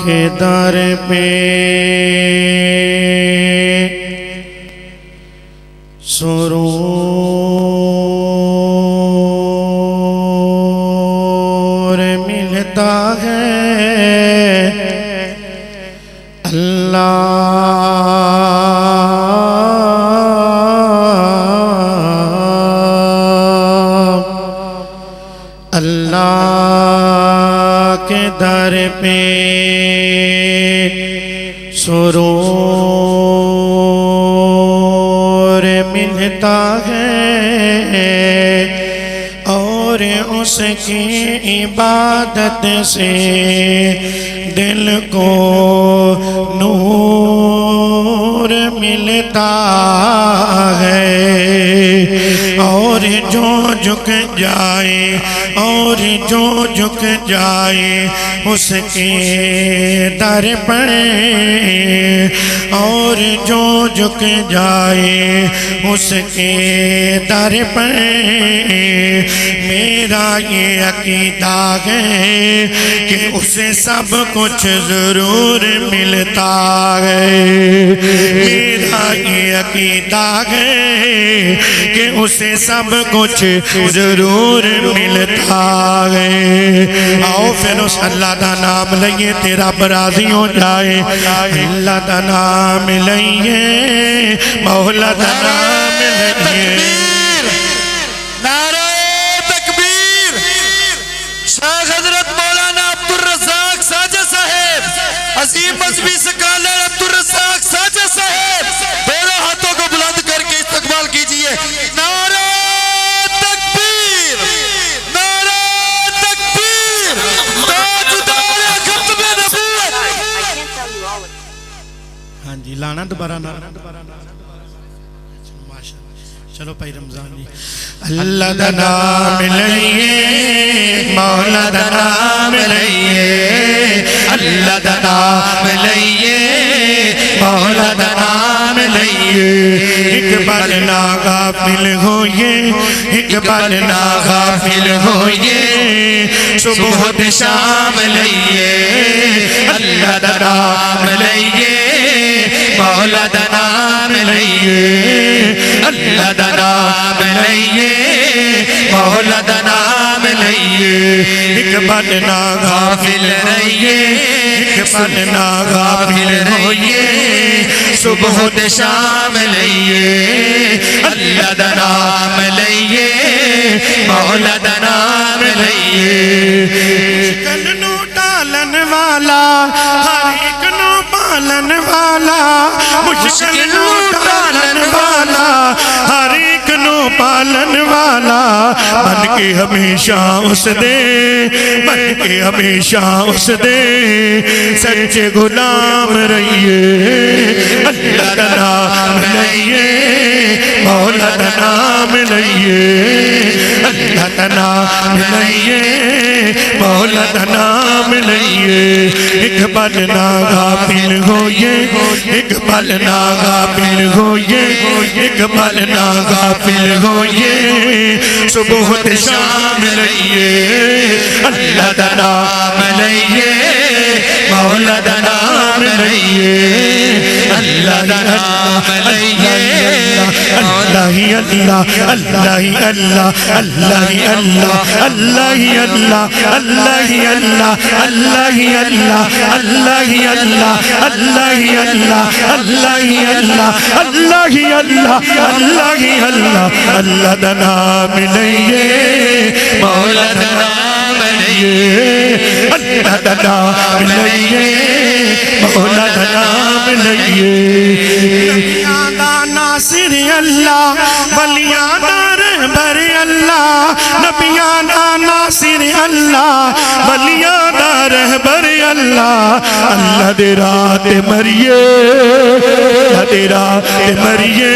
کے در پہ سرور ملتا ہے اللہ کے در پہ سرور ملتا ہے اور اس کی عبادت سے دل کو نور ملتا ہے اور جو جھک جائے اس کے در پر اور جو جھک جائے اس کے در پر میرا یہ عقیدہ ہے کہ اسے سب کچھ ضرور ملتا ہے میرا یہ عقیدہ ہے کہ اسے سب کچھ ضرور ملتا ہے آؤ پھر اس اللہ دا نام لئیے تیرا برازی ہو جائے اللہ دا نام لئیے مولا دا نام لئیے نعرہ تکبیر شیخ حضرت مولانا عبدالرزاق ساجد صاحب عظیم مذہبی سکالر عبدالرزاق ساجد صاحب دونوں ہاتھوں کو بلند کر کے استقبال کیجئے نعرہ لانا دوبارہ چلو پائی رمضان جی اللہ دا نام لئیے مولا دا نام لئیے اللہ دا نام لئیے مولا دا نام لئیے اقبال نہ غافل ہوئے اقبال نہ غافل ہوئے صبح و شام لئیے اللہ دا نام لئیے مولا دا نام لئیے اللہ دا نام لئیے مولا دا نام لئیے اقبال نہ غافل رہیے اقبال نہ غافل رہیے صبح و شام لئیے اللہ دا نام لئیے مولا دا نام لئیے شکل نو ڈالن والا ہر ایک نو پالن والا مشکل نو ڈالن والا ہر ایک نو پالن والا بن کے ہمیشہ اس دے بن کے ہمیشہ اس دے سچے غلام رہیے اللہ دا نام لئیے مولا دا نام لئیے اللہ دا نام لئیے مولا دا نام لئیے اقبال نہ غافل ہوئے اقبال نہ غافل ہوئے اقبال نہ غافل ہوئے صبح و شام لئیے اللہ دا نام لئیے مولا دا نام لئیے اللہ دا نام لئیے اللہ ہی اللہ اللہ ہی اللہ اللہ ہی اللہ اللہ ہی اللہ اللہ ہی اللہ اللہ ہی اللہ اللہ ہی اللہ اللہ ہی اللہ اللہ ہی اللہ اللہ ہی اللہ اللہ ہی اللہ اللہ دا نام لئیے مولا دا نام لئیے اللہ دا نام لئیے مولا دا نام لئیے نبیاں دا ناصر اللہ ولیاں دا رہبر اللہ نبیاں دا ناصر اللہ ولیاں دا رہبر اللہ اللہ دے رات مریے اللہ دے رات مریے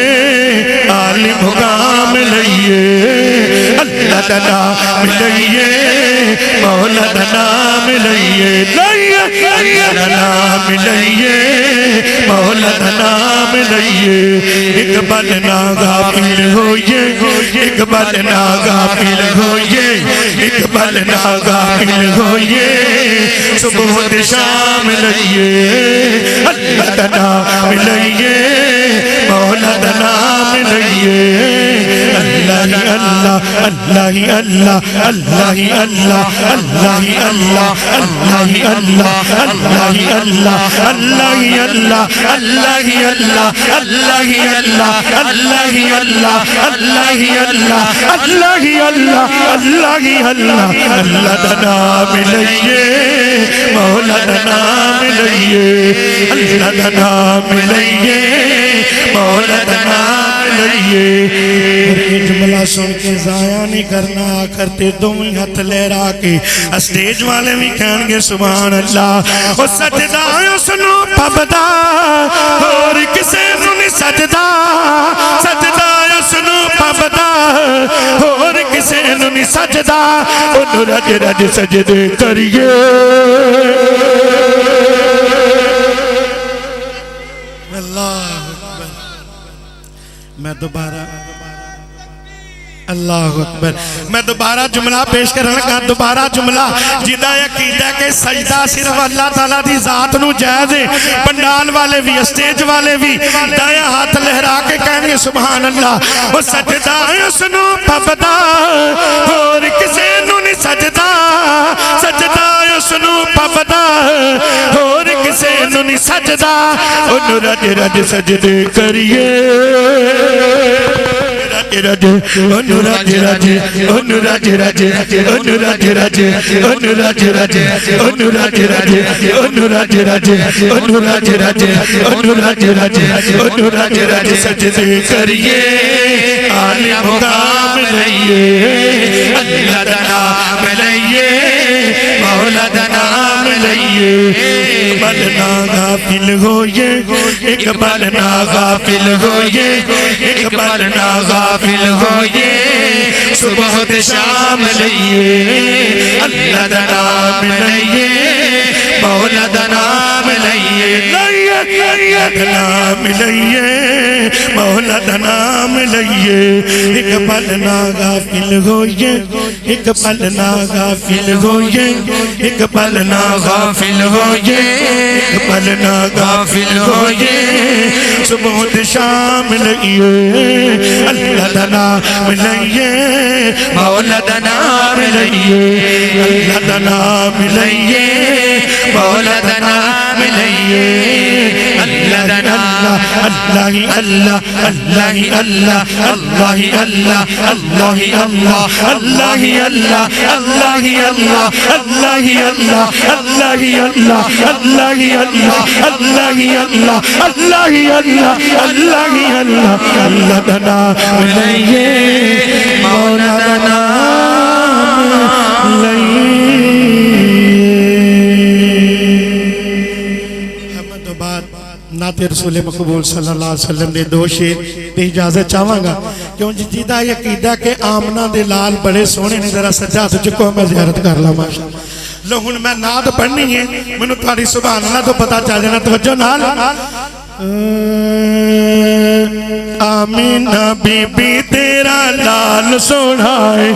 عالم مقام لئیے اللہ دا نام لئیے مولا دا نام لئیے اللہ دا نام لئیے مولا دا نام لئیے اقبال نہ غافل ہوئے اقبال نہ غافل ہوئے اقبال نہ غافل ہوئے صبح و شام لئیے اللہ دا نام لئیے مولا دا نام لئیے اللہ ہی اللہ اللہ ہی اللہ اللہ ہی اللہ اللہ ہی اللہ اللہ ہی اللہ اللہ ہی اللہ اللہ ہی اللہ اللہ ہی اللہ اللہ ہی اللہ اللہ ہی اللہ اللہ ہی اللہ اللہ ہی اللہ اللہ ہی اللہ اللہ دا نام لئیے مولا دا نام لئیے اللہ دا نام لئیے مولا دا نام لئیے یہ جملہ سن کے ضائع نہیں کرنا کرتے دومی ہاتھ لہرا کے اسٹیج والے بھی کہیں گے سبحان اللہ وہ سجدہ سنو پبدا اور کسے نونی سجدہ سجدہ سنو پبدا اور کسے نونی سجدہ انہوں رج رج سجدے کریے اللہ اکبر میں دوبارہ اللہ اکبر میں دوبارہ جملہ پیش کرنے لگا دوبارہ جملہ جدہ عقیدہ کے سجدہ صرف اللہ تعالیٰ دی ذات نو جائز ہے پنڈال والے بھی اسٹیج والے بھی دایا ہاتھ لہرا کے کہنے سبحان اللہ وہ سجدہ سنو پبدا اور کسے نو نہیں سجدہ سجدہ سنو پبدا اور کسے نو نہیں سجدہ انہوں رج رج سجدے کریے رج انو رج رج انو رج رج انو رج رج انو رج رج انو رج رج انو رج رج انو رج رج انو رج رج انو رج رج سجدے کریے عالی مقام لئیے اللہ دا نام لئیے مولا دا نام لئیے اقبال نہ غافل ہوئے اقبال نہ غافل ہوئے اقبال نہ غافل ہوئے صبح و شام لئیے اللہ دا نام لئیے مولا دا نام لئیے نام لئیے مولا دا نام لئیے اقبال نہ غافل ہوئے اقبال نہ غافل ہوئے اقبال نہ غافل ہوئے اقبال نہ غافل ہوئے صبح و شام لئیے اللہ دا نام لئیے مولا دا نام لئیے اللہ دا نام لئیے مولا دا نام لئیے اللہ دا نام اللہ ہی اللہ اللہ ہی اللہ اللہ ہی اللہ اللہ ہی اللہ اللہ ہی اللہ اللہ ہی اللہ اللہ ہی اللہ اللہ ہی اللہ اللہ ہی اللہ اللہ ہی اللہ اللہ ہی اللہ اللہ ہی اللہ اللہ دا نام لئیے مولا دا نام لئیے نعت رسول مقبول صلی اللہ علیہ وسلم نے دو شیر دی اجازت چاہواں گا کیوں جدہ یقیدہ کے آمنہ دے لال بڑے سونے نے ذرا سجاد چکو میں زیارت کر لا ماشاءاللہ لہن میں نعت پڑھنی ہے میں نے تھوڑی سبحان اللہ تو پتا چاہ جانا توجہ نال آمینہ بی بی تیرا لال سوڑھائے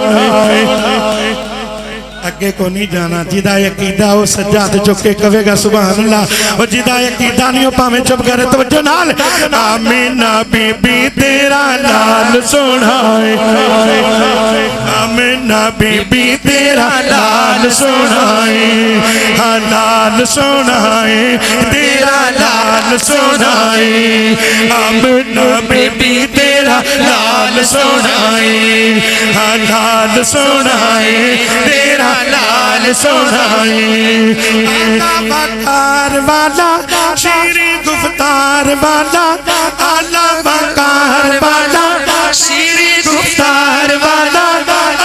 اگے کو نہیں جانا جدہ عقیدہ وہ سجاد چکے کہے گا سبحان اللہ وہ جدہ عقیدہ نہیں ہو پاہمیں چپ کرے توجہ نال آمینہ بی بی تیرا لال سوڑھائے آمینہ بی بی تیرا لال سوڑھائے لال سوڑھائے تیرا لال سوڑھائے آمینہ بی بی تیرا لال سوڑھائے لال سوڑھائے تیرا لال سوڑھائے آلہ وقار والا شیریں گفتار والا آلہ وقار والا شیریں گفتار والا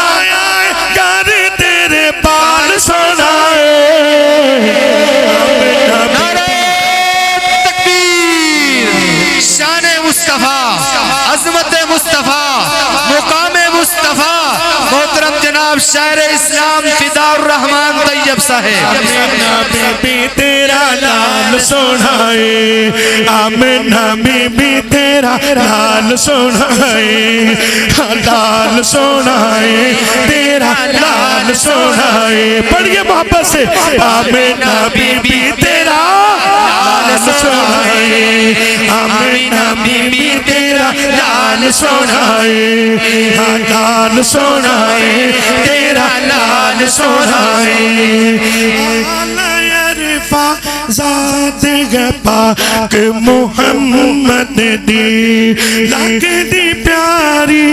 آیا گر تیرے بال سوڑھائے نعرہ تکبیر شان مصطفیٰ عظمت مصطفیٰ مقام مصطفیٰ محترم جناب شاعر اسلام فدا الرحمن طیب صاحب آمینہ بی بی تیرا لال سوڑھائے آمینہ بی بی تیرا لال سوڑھائے لال سونا ہے تیرا لال سونا ہے پڑھئے محبت سے آمینہ بی بی تیرا لال سونا ہے آمینہ بی بی تیرا لال سونا ہے لال سونا ہے تیرا لال سونا ہے ذات پاک محمد دی لگ دی پیاری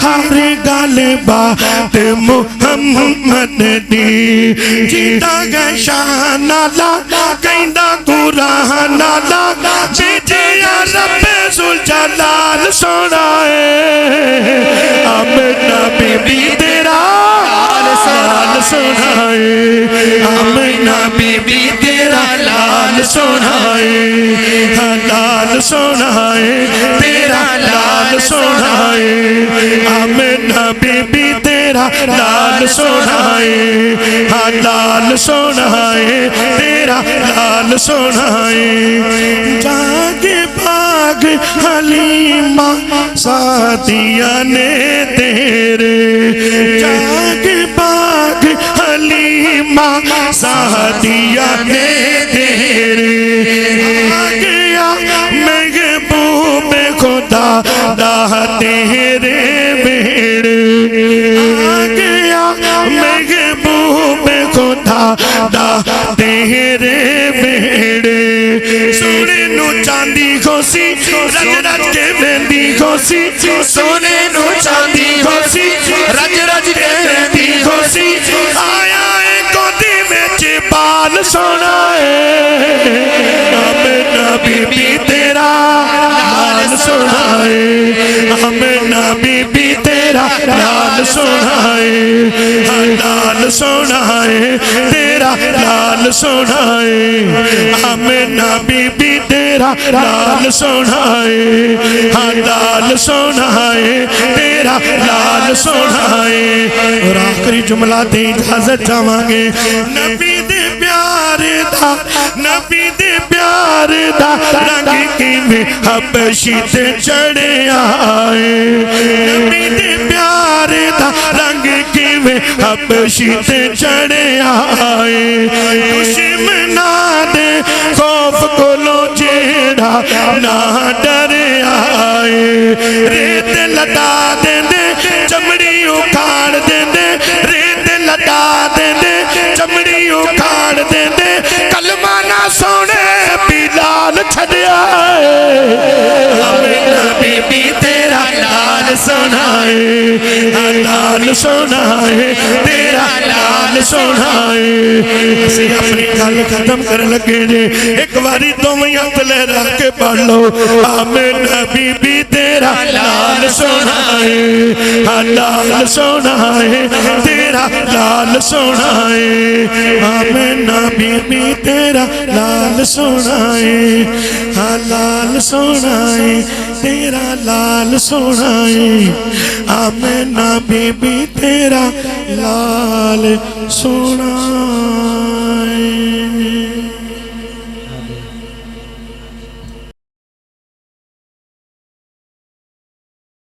ہر گل بات محمد دی جیتا گئے شان اللہ کہندہ قرآن اللہ بیجیا رب ذوالجلال سونا ہے آمینہ بی بی تیرا لال سونا ہے آمینہ بی بی تیرا لال سونا ہے لال سونا ہے تیرا لال سونا ہے آمینہ بی بی تیرا لال سونا ہے لال سونا ہے تیرا لال سونا ہے جاگ باغ حلیمہ سعدیہ نے تیرے جاگ باغ حلیمہ سعدیہ نے تیرے آ گیا محبوب خدا دا تیرے بیڑے آ گیا محبوب خدا دا تیرے بیڑے سونے نو چاندی خوشی رج رج کے ویندی خوشی سونے نو چاندی خوشی رج رج کے ویندی خوشی آیا ہے گودی وچ بال سونا ہے آمینہ بی بی تیرا لال سونا ہے آمینہ بی بی تیرا لال سونا ہے لال سونا ہے تیرا لال سونا ہے آمینہ بی بی تیرا لال سونا ہے لال سونا ہے تیرا لال سونا ہے اور آخری جملہ دے اجازت جاوانگے نبی دے پیارے دا نبی دے پیارے دا رنگ کی میں حبشی تے چڑھے آئے نبی دے پیارے دا رنگ کی میں حبشی تے چڑھے آئے دشمنا دے خوف کو لو جیڑا نہ ڈرے آئے ریت لٹا دیں دے چمڑی اکھاڑ دیں دے ریت لٹا دیں دے چمڑی اکھاڑ دیں دے کلمہ نہ سونے بلال چھڑیا ہے آمینہ بی بی تیرا لال سونا ہے لال سونا ہے تیرا لال سونا ہے اسی اپنی گل ختم کر لگے جے ایک باری تم یاد لے رکھ کے پڑھ لو آمینہ بی بی تیرا لال سونا ہے لال سونا ہے تیرا لال سونا ہے آمینہ بی بی تیرا لال سونا ہے لال سونا ہے تیرا لال سونا ہے آمینہ بی بی تیرا لال سونا